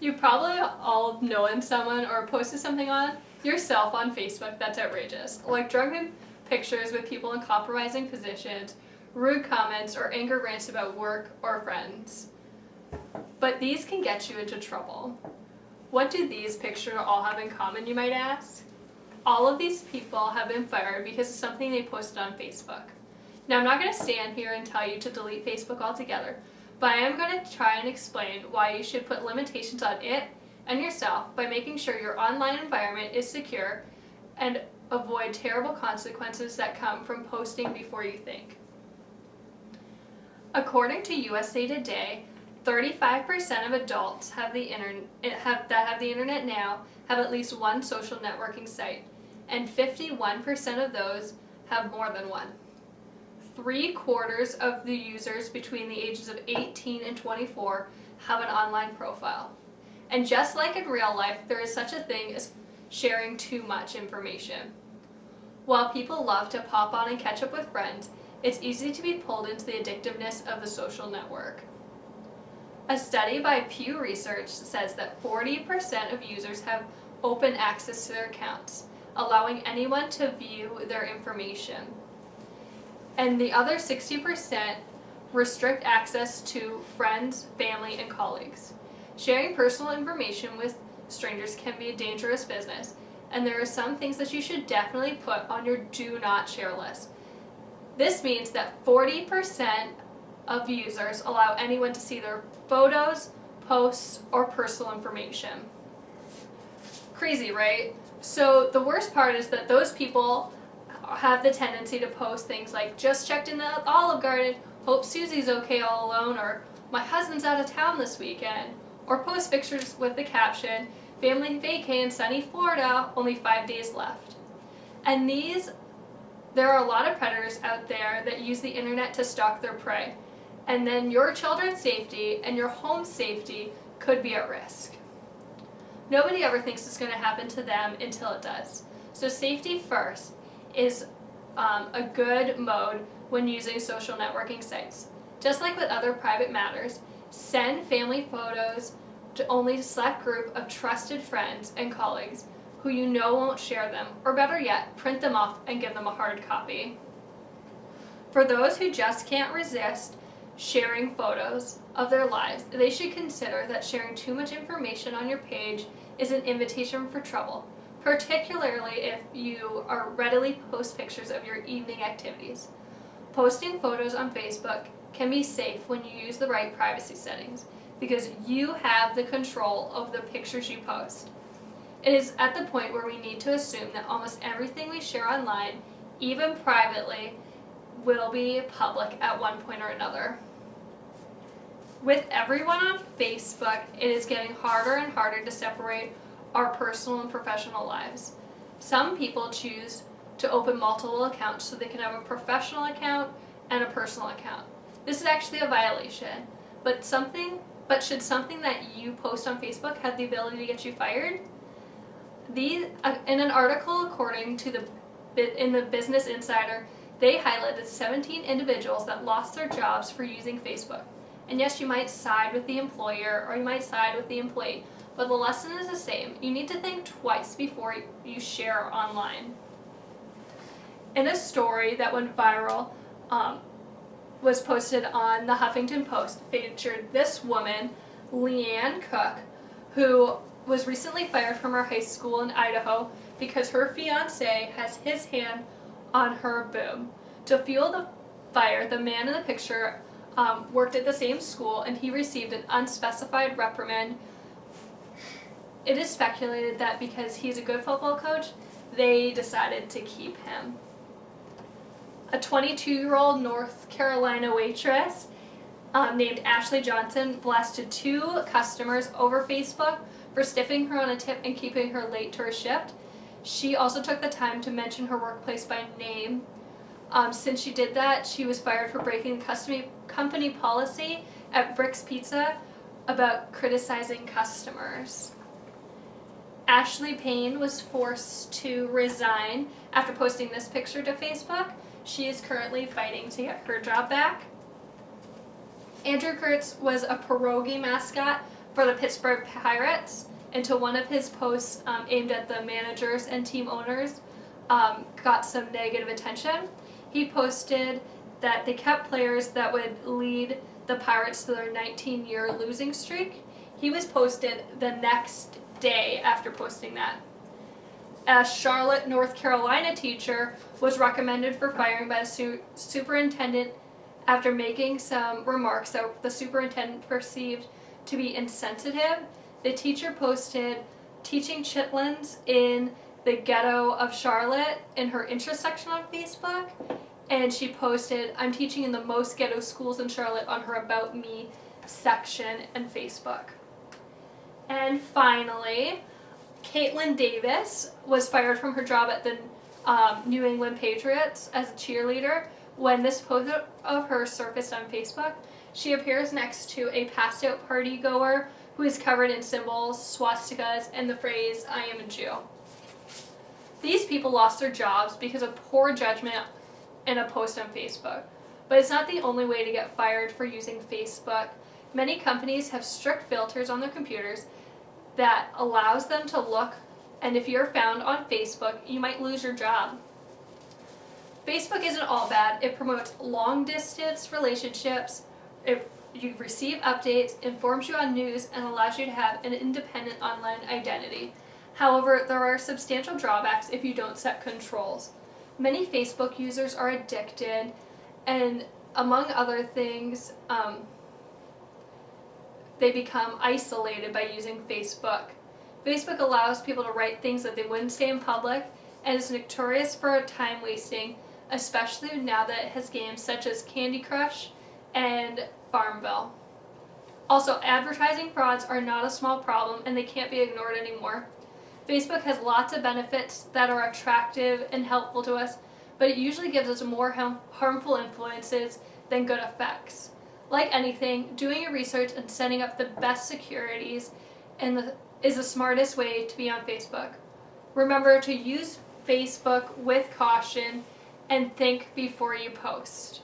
You probably all known someone or posted something on yourself on Facebook that's outrageous, like drunken pictures with people in compromising positions, rude comments, or anger rants about work or friends. But these can get you into trouble. What do these pictures all have in common, you might ask? All of these people have been fired because of something they posted on Facebook. Now, I'm not going to stand here and tell you to delete Facebook altogether, but I am going to try and explain why you should put limitations on it and yourself by making sure your online environment is secure and avoid terrible consequences that come from posting before you think. According to USA Today, 35% of adults that have the internet now have at least one social networking site, and 51% of those have more than one. 3/4 of the users between the ages of 18 and 24 have an online profile. And just like in real life, there is such a thing as sharing too much information. While people love to pop on and catch up with friends, it's easy to be pulled into the addictiveness of the social network. A study by Pew Research says that 40% of users have open access to their accounts, allowing anyone to view their information. And the other 60% restrict access to friends, family, and colleagues. Sharing personal information with strangers can be a dangerous business, and there are some things that you should definitely put on your do not share list. This means that 40% of users allow anyone to see their photos, posts, or personal information. Crazy, right? So the worst part is that those people have the tendency to post things like, just checked in the Olive Garden, hope Susie's okay all alone, or my husband's out of town this weekend, or post pictures with the caption, family vacay in sunny Florida, only 5 days left. And there are a lot of predators out there that use the internet to stalk their prey, and then your children's safety and your home safety could be at risk. Nobody ever thinks it's going to happen to them until it does. So safety first is a good mode when using social networking sites. Just like with other private matters, send family photos to only a select group of trusted friends and colleagues who you know won't share them, or better yet, print them off and give them a hard copy. For those who just can't resist sharing photos of their lives, they should consider that sharing too much information on your page is an invitation for trouble, particularly if you readily post pictures of your evening activities. Posting photos on Facebook can be safe when you use the right privacy settings, because you have the control of the pictures you post. It is at the point where we need to assume that almost everything we share online, even privately, will be public at one point or another. With everyone on Facebook, it is getting harder and harder to separate our personal and professional lives. Some people choose to open multiple accounts so they can have a professional account and a personal account. This is actually a violation, but should something that you post on Facebook have the ability to get you fired? In an article according to in the Business Insider, they highlighted 17 individuals that lost their jobs for using Facebook. And yes, you might side with the employer or you might side with the employee, but the lesson is the same. You need to think twice before you share online. In a story that went viral, was posted on the Huffington Post, featured this woman, Leanne Cook, who was recently fired from her high school in Idaho because her fiance has his hand on her boob. To fuel the fire, the man in the picture worked at the same school, and he received an unspecified reprimand. It is speculated that because he's a good football coach, they decided to keep him. A 22-year-old North Carolina waitress named Ashley Johnson blasted 2 customers over Facebook for stiffing her on a tip and keeping her late to her shift. She also took the time to mention her workplace by name. Since she did that, she was fired for breaking company policy at Brick's Pizza about criticizing customers. Ashley Payne was forced to resign after posting this picture to Facebook. She is currently fighting to get her job back. Andrew Kurtz was a pierogi mascot for the Pittsburgh Pirates, into one of his posts aimed at the managers and team owners got some negative attention. He posted that they kept players that would lead the Pirates to their 19-year losing streak. He was posted the next day after posting that. A Charlotte, North Carolina teacher was recommended for firing by the superintendent after making some remarks that the superintendent perceived to be insensitive. The teacher posted teaching chitlins in the ghetto of Charlotte in her interest section on Facebook, and she posted, I'm teaching in the most ghetto schools in Charlotte on her About Me section in Facebook. And finally, Caitlin Davis was fired from her job at the New England Patriots as a cheerleader when this post of her surfaced on Facebook. She appears next to a passed-out party goer who is covered in symbols, swastikas, and the phrase, I am a Jew. These people lost their jobs because of poor judgment in a post on Facebook. But it's not the only way to get fired for using Facebook. Many companies have strict filters on their computers that allows them to look, and if you're found on Facebook, you might lose your job. Facebook isn't all bad. It promotes long-distance relationships. You receive updates, informs you on news, and allows you to have an independent online identity. However, there are substantial drawbacks if you don't set controls. Many Facebook users are addicted, and among other things, they become isolated by using Facebook. Facebook allows people to write things that they wouldn't say in public, and is notorious for time wasting, especially now that it has games such as Candy Crush and Farmville. Also, advertising frauds are not a small problem, and they can't be ignored anymore. Facebook has lots of benefits that are attractive and helpful to us, but it usually gives us more harmful influences than good effects. Like anything, doing your research and setting up the best securities is the smartest way to be on Facebook. Remember to use Facebook with caution and think before you post.